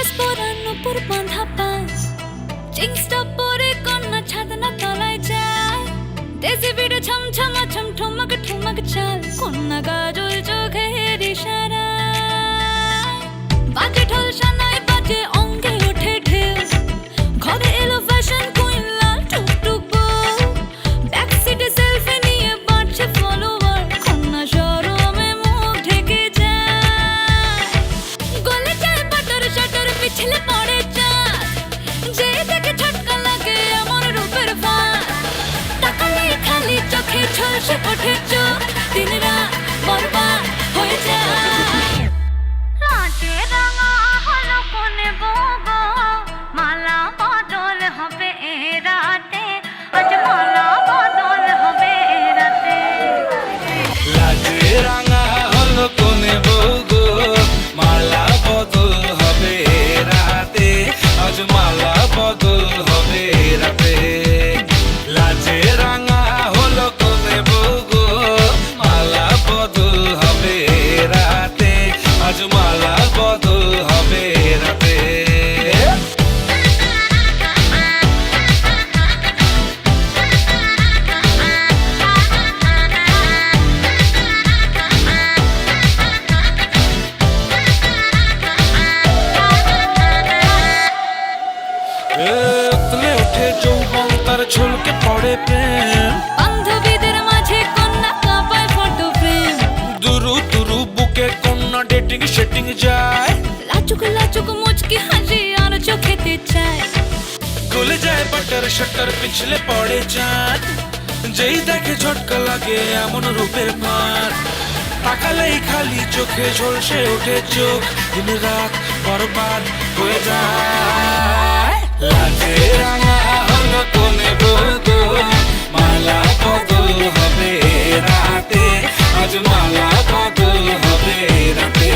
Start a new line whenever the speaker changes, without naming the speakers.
dress পরার নুপুর বাঁধা পা জিন্সটা পরে কন্যা ছাদনা তলায় যায় দেশে বিড়ে ছমছমা ছম ঠুমক ঠুমক চাল কন্যা গাজল চোখের ইশারা বাজে ঢোল সানাই বাজে অঙ্গে ওঠে ঢেউ ঘরে এলো ফ্যাশন কুইন লাল টুকটুক বউ ব্যাক সিটে সেলফি নিয়ে বাড়ছে ফলোয়ার কন্যা শরমে মুখ ঢেকে যায় গলে যায় বাটার শাটার পিছলে পড়ে চাঁদ যে দেখে ঝটকা লাগে আমার রূপের ফাঁদ তাকালে খালি চোখে ঝলসে ওঠে চোখ দিন রাত বরবাদ হয়ে যায় রাতে রাঙা হলো কোনে বগো মালা বদল হবে এ রাতে আজ মালা বদল হবে এ রাতে
লাজে রাঙা হলো কোনে বউগো মালা বদল হবে রাতে আজ মালা বদল হবে রাতে লাজে রাঙা হলো কোনে বউগো মালা বদল হবে রাতে আজ মালা বদল হবে রাতে উতলে ওঠে যৌবন তার ঝলকে পড়ে প্রেম
বান্ধবীদের মাঝে কন্যা কাঁপায় ফটো ফ্রেম
দুরু দুরু বুকে কন্যা ডেটিং সেটিং যায়
লাচুক লাচুক মুচকি হাসি আর চোখেতে চায়
গলে যায় বাটার শাটার পিছলে পড়ে চাঁদ যেই দেখে ঝটকা লাগে এমন রূপের মার তাকালেই খালি চোখে ঝলসে ওঠে চোখ দিন রাত বরবাদ হয়ে যায় লাজে রাঙা হলো কোনে বউগো মালা বদল হবে রাতে আজ মালা বদল হবে রাতে